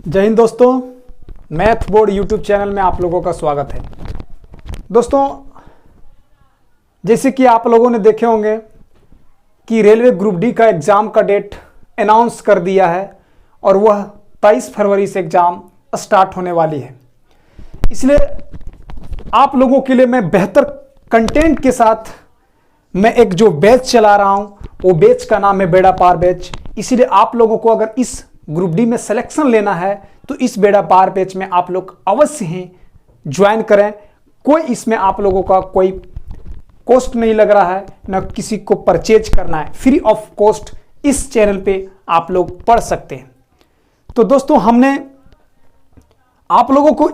जय हिंद दोस्तों, math board YouTube channel में आप लोगों का स्वागत है। दोस्तों, जैसे कि आप लोगों ने देखे होंगे कि रेलवे ग्रुप डी का एग्ज़ाम का डेट अनाउंस कर दिया है और वह 23 फरवरी से एग्ज़ाम स्टार्ट होने वाली है। इसलिए आप लोगों के लिए मैं बेहतर कंटेंट के साथ मैं एक जो बैच चला रहा हूं, वो बैच का नाम है बेड़ा पार बैच। इसीलिए आप लोगों को अगर इस ग्रुप डी में सिलेक्शन लेना है तो इस बेड़ा पार बैच में आप लोग अवश्य ही ज्वाइन करें। कोई इसमें आप लोगों का कोई कॉस्ट नहीं लग रहा है, ना किसी को परचेज करना है, फ्री ऑफ कॉस्ट इस चैनल पे आप लोग पढ़ सकते हैं। तो दोस्तों, हमने आप लोगों को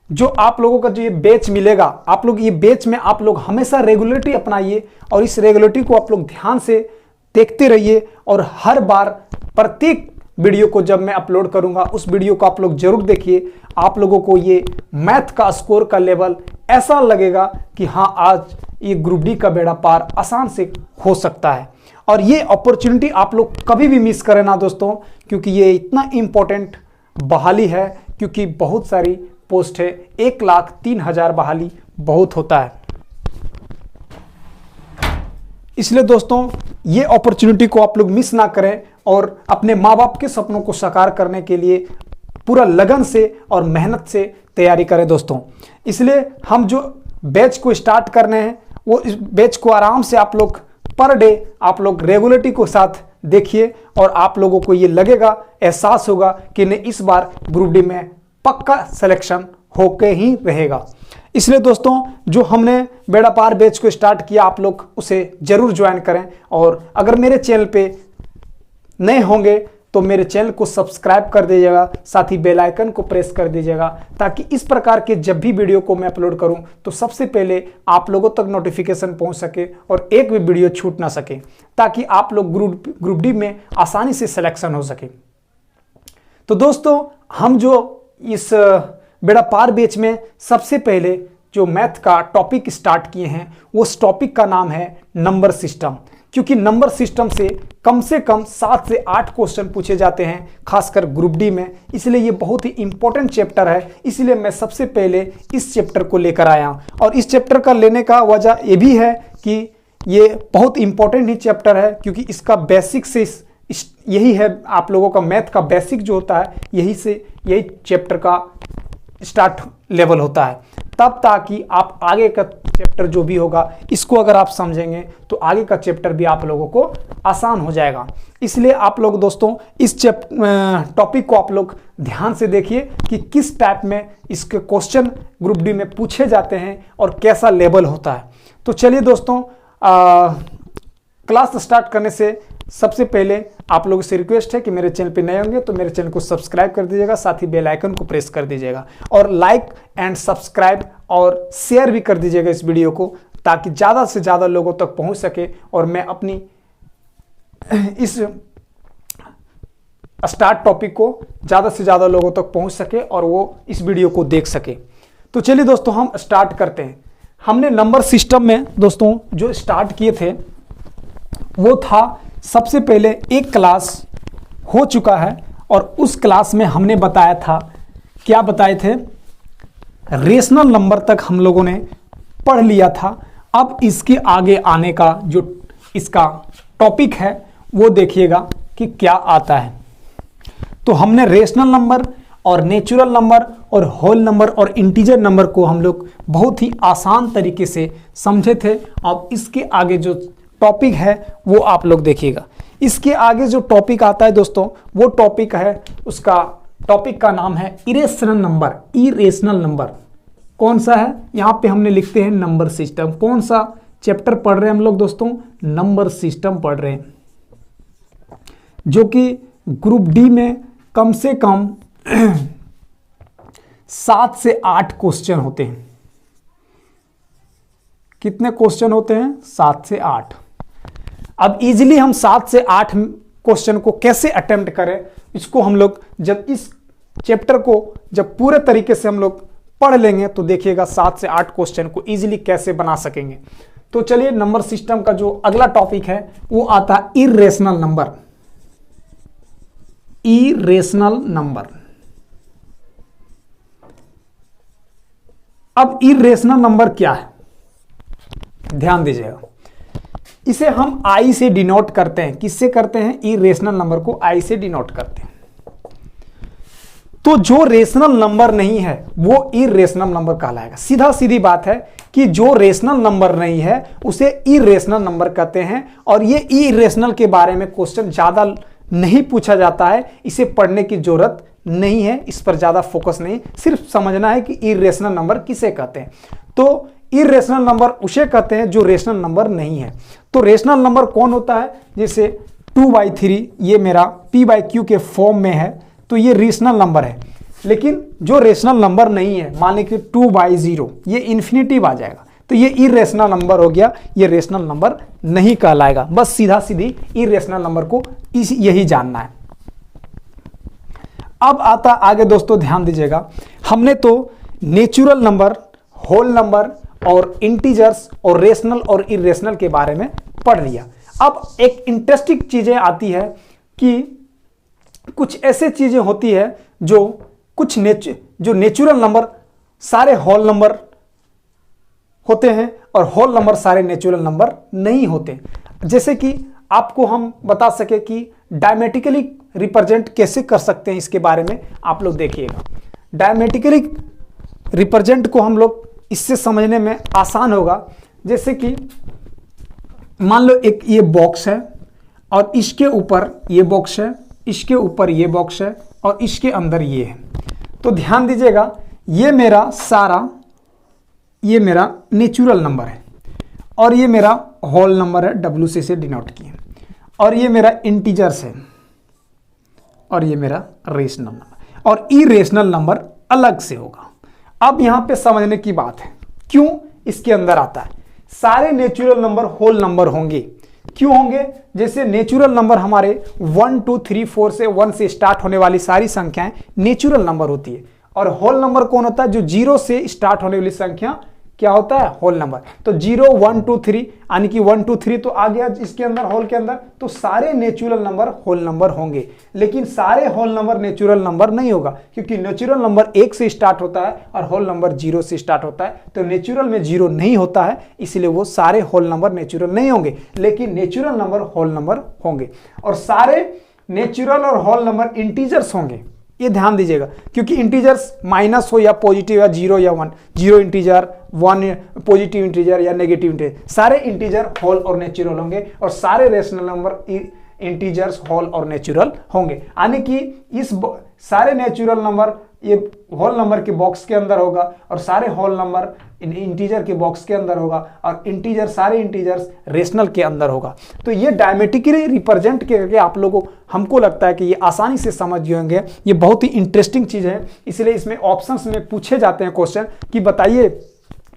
जो आप लोगों का जो ये बैच मिलेगा, आप लोग ये बैच में आप लोग हमेशा रेगुलरिटी अपनाइए और इस रेगुलरिटी को आप लोग ध्यान से देखते रहिए और हर बार प्रत्येक वीडियो को जब मैं अपलोड करूंगा उस वीडियो को आप लोग जरूर देखिए। आप लोगों को ये मैथ का स्कोर का लेवल ऐसा लगेगा कि हाँ, आज ये ग्रुप डी का बेड़ा पार आसान से हो सकता है। और ये अपॉर्चुनिटी आप लोग कभी भी मिस करें ना दोस्तों, क्योंकि ये इतना इम्पोर्टेंट बहाली है, क्योंकि बहुत सारी पोस्ट है। 1,03,000 बहाली बहुत होता है। इसलिए दोस्तों, ये अपॉर्चुनिटी को आप लोग मिस ना करें और अपने माँ बाप के सपनों को साकार करने के लिए पूरा लगन से और मेहनत से तैयारी करें दोस्तों। इसलिए हम जो बैच को स्टार्ट करने हैं, वो इस बैच को आराम से आप लोग पर डे आप लोग रेगुलरिटी को साथ देखिए और आप लोगों को ये लगेगा, एहसास होगा कि नहीं, इस बार ग्रुप डी में पक्का सिलेक्शन होके ही रहेगा। इसलिए दोस्तों, जो हमने बेड़ा पार बैच को स्टार्ट किया, आप लोग उसे जरूर ज्वाइन करें। और अगर मेरे चैनल पे नए होंगे तो मेरे चैनल को सब्सक्राइब कर दीजिएगा, साथ ही बेल आइकन को प्रेस कर दीजिएगा, ताकि इस प्रकार के जब भी वीडियो को मैं अपलोड करूं तो सबसे पहले आप लोगों तक नोटिफिकेशन पहुंच सके और एक भी वीडियो छूट ना सके, ताकि आप लोग ग्रुप डी में आसानी से सिलेक्शन हो सके। तो दोस्तों, हम जो इस बेड़ा पार बैच में सबसे पहले जो मैथ का टॉपिक स्टार्ट किए हैं, उस टॉपिक का नाम है नंबर सिस्टम। क्योंकि नंबर सिस्टम से कम 7 से 8 क्वेश्चन पूछे जाते हैं, खासकर ग्रुप डी में। इसलिए ये बहुत ही इंपॉर्टेंट चैप्टर है। इसलिए मैं सबसे पहले इस चैप्टर को लेकर आया और इस चैप्टर का लेने का वजह ये भी है कि ये बहुत इंपॉर्टेंट ही चैप्टर है, क्योंकि इसका बेसिक से यही है, आप लोगों का मैथ का बेसिक जो होता है यही चैप्टर का स्टार्ट लेवल होता है। तब ताकि आप आगे का चैप्टर जो भी होगा, इसको अगर आप समझेंगे तो आगे का चैप्टर भी आप लोगों को आसान हो जाएगा। इसलिए आप लोग दोस्तों इस टॉपिक को आप लोग ध्यान से देखिए कि किस टाइप में इसके क्वेश्चन ग्रुप डी में पूछे जाते हैं और कैसा लेवल होता है। तो चलिए दोस्तों, क्लास स्टार्ट करने से सबसे पहले आप लोगों से रिक्वेस्ट है कि मेरे चैनल पे नए होंगे तो मेरे चैनल को सब्सक्राइब कर दीजिएगा, साथ ही बेल आइकन को प्रेस कर दीजिएगा और लाइक एंड सब्सक्राइब और शेयर भी कर दीजिएगा इस वीडियो को, ताकि ज़्यादा से ज़्यादा लोगों तक पहुंच सके और मैं अपनी इस स्टार्ट टॉपिक को ज़्यादा से ज़्यादा लोगों तक पहुंच सके और वो इस वीडियो को देख सके। तो चलिए दोस्तों, हम स्टार्ट करते हैं। हमने नंबर सिस्टम में दोस्तों जो स्टार्ट किए थे वो था, सबसे पहले एक क्लास हो चुका है और उस क्लास में हमने बताया था, क्या बताए थे, रेशनल नंबर तक हम लोगों ने पढ़ लिया था। अब इसके आगे आने का जो इसका टॉपिक है वो देखिएगा कि क्या आता है। तो हमने रेशनल नंबर और नेचुरल नंबर और होल नंबर और इंटीजर नंबर को हम लोग बहुत ही आसान तरीके से समझे थे। अब इसके आगे जो टॉपिक है वो आप लोग देखिएगा। इसके आगे जो टॉपिक आता है दोस्तों, वो टॉपिक है, उसका टॉपिक का नाम है इरेशनल नंबर। इरेशनल नंबर कौन सा है, यहाँ पे हमने लिखते हैं नंबर सिस्टम। कौन सा चैप्टर पढ़ रहे हैं हम लोग दोस्तों, नंबर सिस्टम पढ़ रहे हैं, जो कि ग्रुप डी में कम से कम 7 से 8 क्वेश्चन होते हैं। कितने क्वेश्चन होते हैं, 7 से 8। अब इजीली हम 7 से 8 क्वेश्चन को कैसे अटेम्प्ट करें, इसको हम लोग जब इस चैप्टर को जब पूरे तरीके से हम लोग पढ़ लेंगे तो देखिएगा 7 से 8 क्वेश्चन को इजीली कैसे बना सकेंगे। तो चलिए, नंबर सिस्टम का जो अगला टॉपिक है वो आता है इरेशनल नंबर। Irrational number. अब इरेशनल नंबर क्या है, ध्यान दीजिएगा। इसे हम आई से डिनोट करते हैं। किससे करते हैं? इरेशनल नंबर को आई से डिनोट करते हैं। तो जो रेशनल नंबर नहीं है वो इरेशनल नंबर कहलाएगा। सीधा सीधी बात है कि जो रेशनल नंबर नहीं है उसे इरेशनल नंबर कहते हैं। और ये इरेशनल के बारे में क्वेश्चन ज्यादा नहीं पूछा जाता है, इसे पढ़ने की जरूरत नहीं है, इस पर ज्यादा फोकस नहीं, सिर्फ समझना है कि इरेशनल नंबर किसे कहते हैं। तो इरेशनल नंबर उसे कहते हैं जो रेशनल नंबर नहीं है। तो रेशनल नंबर कौन होता है? जैसे 2/3 ये मेरा p/q के फॉर्म में है, तो ये रेशनल नंबर है। लेकिन जो रेशनल नंबर नहीं है, मान लीजिए 2/0, ये इन्फिनिटिव आ जाएगा, तो ये इरेशनल नंबर हो गया, ये रेशनल नंबर नहीं कहलाएगा। बस सीधा सीधी इरेशनल नंबर को यही जानना है। अब आता आगे दोस्तों, ध्यान दीजिएगा। हमने तो नेचुरल नंबर, होल नंबर और इंटीजर्स और रेशनल और इरेशनल के बारे में पढ़ लिया। अब एक इंटरेस्टिंग चीजें आती है कि कुछ ऐसे चीजें होती है जो कुछ जो नेचुरल नंबर सारे होल नंबर होते हैं और होल नंबर सारे नेचुरल नंबर नहीं होते। जैसे कि आपको हम बता सके कि डायमेट्रिकली रिप्रेजेंट कैसे कर सकते हैं, इसके बारे में आप लोग देखिएगा। डायमेट्रिकली रिप्रेजेंट को हम लोग इससे समझने में आसान होगा। जैसे कि मान लो एक ये बॉक्स है और इसके ऊपर ये बॉक्स है, इसके ऊपर ये बॉक्स है और इसके अंदर ये है। तो ध्यान दीजिएगा, ये मेरा सारा, ये मेरा नेचुरल नंबर है और ये मेरा होल नंबर है, डब्ल्यू से डिनोट किए, और ये मेरा इंटीजर्स है और ये मेरा रेशनल नंबर, और इरेशनल नंबर अलग से होगा। अब यहां पे समझने की बात है, क्यों इसके अंदर आता है। सारे नेचुरल नंबर होल नंबर होंगे। क्यों होंगे? जैसे नेचुरल नंबर हमारे 1 2 3 4 से 1 से स्टार्ट होने वाली सारी संख्याएं नेचुरल नंबर होती है। और होल नंबर कौन होता है? जो 0 से स्टार्ट होने वाली संख्या क्या होता है? Whole number. तो 0 1 2 3 यानी कि 1 2 3 तो आ गया इसके अंदर, होल के अंदर। तो सारे नेचुरल नंबर होल नंबर होंगे, लेकिन सारे होल नंबर नेचुरल नंबर नहीं होगा, क्योंकि नेचुरल नंबर 1 से स्टार्ट होता है और होल नंबर 0 से स्टार्ट होता है। तो नेचुरल में 0 नहीं होता है, इसलिए वो सारे होल नंबर नेचुरल नहीं होंगे, लेकिन नेचुरल नंबर होल नंबर होंगे। और सारे नेचुरल और होल नंबर इंटीजर्स होंगे, ये ध्यान दीजिएगा, क्योंकि इंटीजर्स माइनस हो या पॉजिटिव या 0 या 1, 0 इंटीजर, 1 पॉजिटिव इंटीजर या नेगेटिव इंटीजर, सारे इंटीजर होल और नेचुरल होंगे। और सारे रेशनल नंबर इंटीजर्स होल और नेचुरल होंगे। यानी कि इस सारे नेचुरल नंबर ये होल नंबर के बॉक्स के अंदर होगा और सारे होल नंबर इंटीजर के बॉक्स के अंदर होगा, और इंटीजर सारे इंटीजर्स रेशनल के अंदर होगा। तो ये डायमेट्रिकली रिप्रेजेंट करके आप लोगों को, हमको लगता है कि ये आसानी से समझ जाएंगे। ये बहुत ही इंटरेस्टिंग चीज है, इसलिए इसमें ऑप्शंस में पूछे जाते हैं क्वेश्चन कि बताइए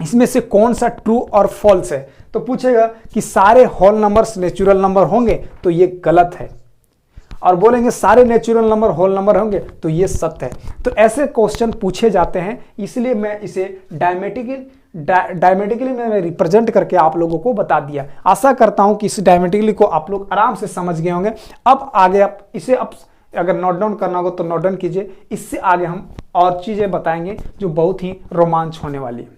इसमें से कौन सा ट्रू और फॉल्स है। तो पूछेगा कि सारे होल नंबर्स नेचुरल नंबर होंगे, तो ये गलत है। और बोलेंगे सारे नेचुरल नंबर होल नंबर होंगे, तो ये सत्य है। तो ऐसे क्वेश्चन पूछे जाते हैं, इसलिए मैं इसे डायमेट्रिकली मैं रिप्रेजेंट करके आप लोगों को बता दिया। आशा करता हूं कि इस डायमेट्रिकली को आप लोग आराम से समझ गए होंगे। अब आगे आप इसे अगर नोट डाउन करना होगा तो नोट डाउन कीजिए। इससे आगे हम और चीजें बताएंगे जो बहुत ही रोमांच होने वाली है।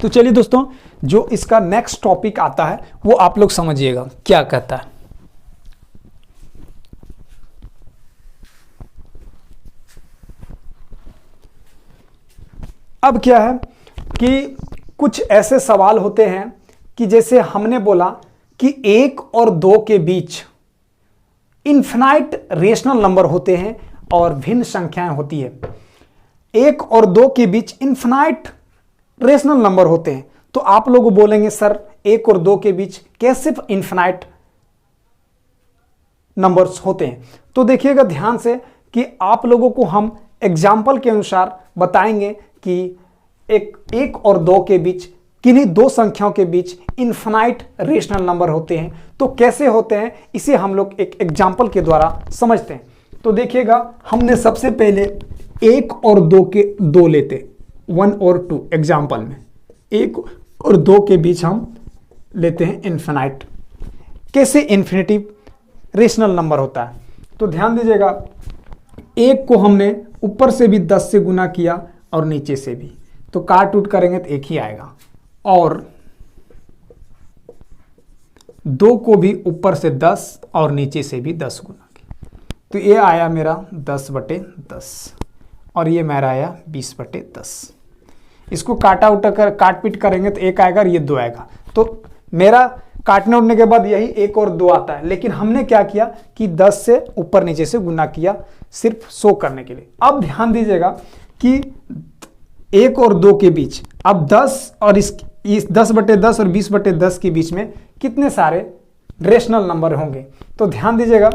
तो चलिए दोस्तों, जो इसका नेक्स्ट टॉपिक आता है वो आप लोग समझिएगा क्या कहता है। अब क्या है कि कुछ ऐसे सवाल होते हैं कि जैसे हमने बोला कि 1 और 2 के बीच इनफिनाइट रेशनल नंबर होते हैं और भिन्न संख्याएं होती है। 1 और 2 के बीच इनफिनाइट रेशनल नंबर होते हैं। तो आप लोग बोलेंगे सर 1 और 2 के बीच कैसे इनफिनाइट नंबर्स होते हैं। तो देखिएगा ध्यान से कि आप लोगों को हम एग्जाम्पल के अनुसार बताएंगे कि 1 और 2 के बीच किन्हीं दो संख्याओं के बीच इनफिनाइट रेशनल नंबर होते हैं। तो कैसे होते हैं इसे हम लोग एक एग्जाम्पल के द्वारा समझते हैं। तो देखिएगा, हमने सबसे पहले 1 और 2 के 2 लेते, 1 और 2 एग्जाम्पल में 1 और 2 के बीच हम लेते हैं इन्फिनाइट। कैसे इन्फिनिटिव रेशनल नंबर होता है, तो ध्यान दीजिएगा, 1 को हमने ऊपर से भी 10 से गुना किया और नीचे से भी, तो काट उट करेंगे तो 1 ही आएगा। और 2 को भी ऊपर से 10 और नीचे से भी 10 गुना किया, तो ये आया मेरा 10/10 और ये मेरा आया 20/10। इसको काटा उटा कर काट पीट करेंगे तो 1 आएगा और ये 2 आएगा। तो मेरा काटने उड़ने के बाद यही 1 और 2 आता है, लेकिन हमने क्या किया कि 10 से ऊपर नीचे से गुना किया सिर्फ शो करने के लिए। अब ध्यान दीजिएगा कि 1 और 2 के बीच अब 10 और इस 10/10 और 20/10 के बीच में कितने सारे रेशनल नंबर होंगे, तो ध्यान दीजिएगा,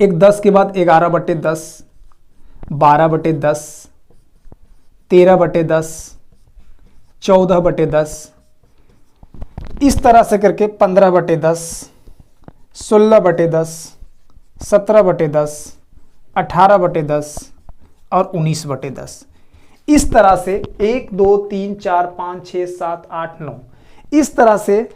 एक 10 के बाद 11/10, 12/10, 13/10, 14/10, इस तरह से करके 15/10, 16/10, 17/10, 18/10 और 19/10। इस तरह से 1 2 3 4 5 6 7 8 9 इस तरह से।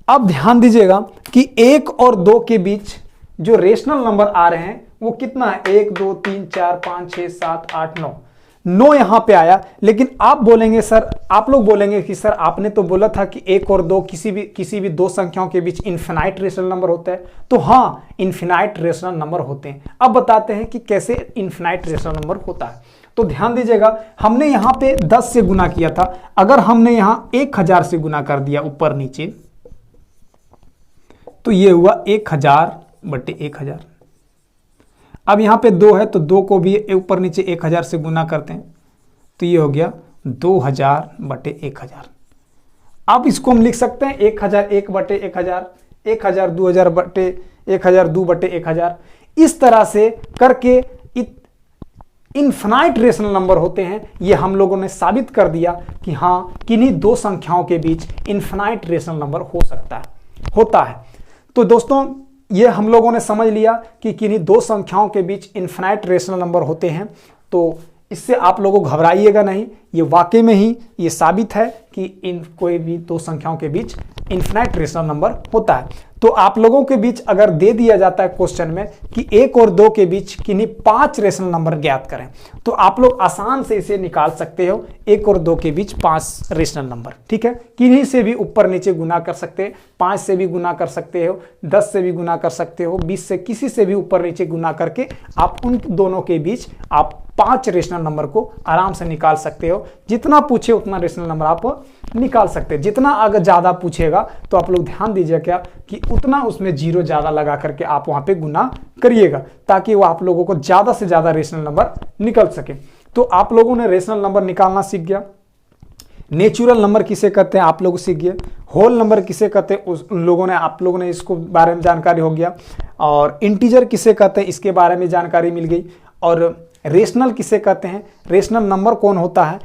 अब ध्यान दीजिएगा कि 1 और 2 के बीच जो रेशनल नंबर आ रहे हैं वो कितना है, 1 2 3 4 5 6 7 8 9 यहां पे आया। लेकिन आप बोलेंगे सर, आप लोग बोलेंगे कि सर आपने तो बोला था कि 1 और 2 किसी भी दो संख्याओं के बीच इन्फिनाइट रेशनल नंबर होता है। तो हाँ, इन्फिनाइट रेशनल नंबर होते हैं। अब बताते हैं कि कैसे इन्फिनाइट रेशनल नंबर होता है। तो ध्यान दीजिएगा, हमने यहां पे 10 से गुना किया था, अगर हमने यहां 1000 से गुना कर दिया ऊपर नीचे, तो ये हुआ 1000/1000। अब यहां पे 2 है तो 2 को भी ऊपर नीचे 1000 से गुना करते हैं, तो ये हो गया 2000/1000। अब इसको हम लिख सकते हैं 1001/1000, 1000 2000/1000 इस तरह से करके इन्फिनाइट रेशनल नंबर होते हैं। ये हम लोगों ने साबित कर दिया कि हाँ, किन्हीं दो संख्याओं के बीच इन्फिनाइट रेशनल नंबर हो सकता है, होता है। तो दोस्तों, ये हम लोगों ने समझ लिया कि किन्हीं दो संख्याओं के बीच इन्फिनाइट रेशनल नंबर होते हैं। तो इससे आप लोगों को घबराइएगा नहीं, ये वाकई में ही ये साबित है कि कोई भी दो संख्याओं के बीच इन्फिनाइट रेशनल नंबर होता है। तो आप लोगों के बीच अगर दे दिया जाता है क्वेश्चन में कि 1 और 2 के बीच किन्हीं 5 रेशनल नंबर ज्ञात करें, तो आप लोग आसान से इसे निकाल सकते हो। 1 और 2 के बीच 5 रेशनल नंबर, ठीक है। किन्हीं से भी ऊपर नीचे गुना कर सकते हैं, 5 से भी गुना कर सकते हो, 10 से भी गुना कर सकते हो, 20 से, किसी से भी ऊपर नीचे गुना करके आप उन दोनों के बीच आप 5 रेशनल नंबर को आराम से निकाल सकते हो। जितना पूछे उतना रेशनल नंबर आप निकाल सकते हैं। जितना अगर ज्यादा पूछेगा तो आप लोग ध्यान दीजिए क्या कि उतना उसमें जीरो ज्यादा लगा करके आप वहां पे गुना करिएगा, ताकि वो आप लोगों को ज्यादा से ज्यादा रेशनल नंबर निकल सके। तो आप लोगों ने रेशनल नंबर निकालना सीख गया। नेचुरल नंबर किसे कहते हैं आप लोग सीख गए। होल नंबर किसे कहते हैं उन लोगों ने, आप लोगों ने इसको बारे में जानकारी हो गया। और इंटीजर किसे कहते हैं इसके बारे में जानकारी मिल गई। और रेशनल किसे कहते हैं, रेशनल नंबर कौन होता है,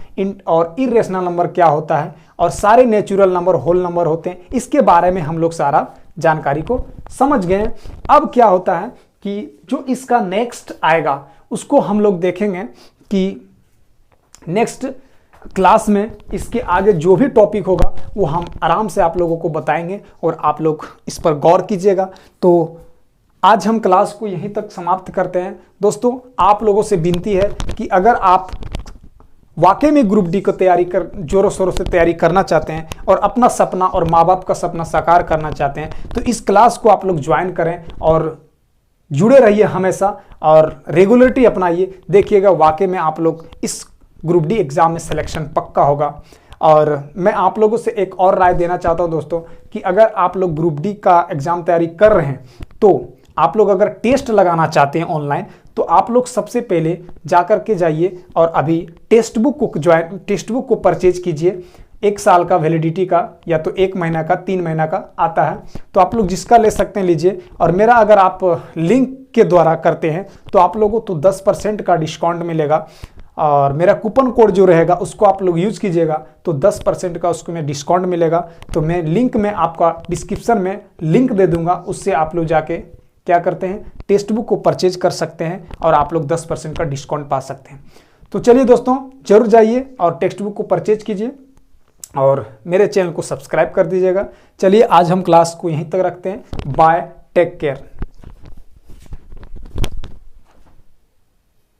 और इरेशनल नंबर क्या होता है, और सारे नेचुरल नंबर होल नंबर होते हैं, इसके बारे में हम लोग सारा जानकारी को समझ गए। अब क्या होता है कि जो इसका नेक्स्ट आएगा उसको हम लोग देखेंगे कि नेक्स्ट क्लास में इसके आगे जो भी टॉपिक होगा वो हम आराम से आप लोगों को बताएंगे और आप लोग इस पर गौर कीजिएगा। तो आज हम क्लास को यहीं तक समाप्त करते हैं। दोस्तों, आप लोगों से विनती है कि अगर आप वाकई में ग्रुप डी को तैयारी कर जोरों शोरों से तैयारी करना चाहते हैं और अपना सपना और माँ बाप का सपना साकार करना चाहते हैं, तो इस क्लास को आप लोग ज्वाइन करें और जुड़े रहिए हमेशा और रेगुलरिटी अपनाइए। देखिएगा वाकई में आप लोग इस ग्रुप डी एग्जाम में सिलेक्शन पक्का होगा। और मैं आप लोगों से एक और राय देना चाहता हूं दोस्तों कि अगर आप लोग ग्रुप डी का एग्जाम तैयारी कर रहे हैं, तो आप लोग अगर टेस्ट लगाना चाहते हैं ऑनलाइन, तो आप लोग सबसे पहले जाकर के जाइए और अभी टेक्स्ट बुक को परचेज कीजिए। 1 साल का वैलिडिटी का, या तो 1 महीना का, 3 महीना का आता है, तो आप लोग जिसका ले सकते हैं लीजिए। और मेरा अगर आप लिंक के द्वारा करते हैं तो आप लोगों को 10% का डिस्काउंट मिलेगा। और मेरा कूपन कोड जो रहेगा उसको आप लोग यूज़ कीजिएगा तो 10% का उसको में डिस्काउंट मिलेगा। तो मैं लिंक में आपका डिस्क्रिप्शन में लिंक दे दूंगा, उससे आप लोग जाके क्या करते हैं, टेक्स्ट बुक को परचेज कर सकते हैं और आप लोग 10% का डिस्काउंट पा सकते हैं। तो चलिए दोस्तों, जरूर जाइए और टेक्स्ट बुक को परचेज कीजिए और मेरे चैनल को सब्सक्राइब कर दीजिएगा। चलिए आज हम क्लास को यहीं तक रखते हैं। Bye, take care.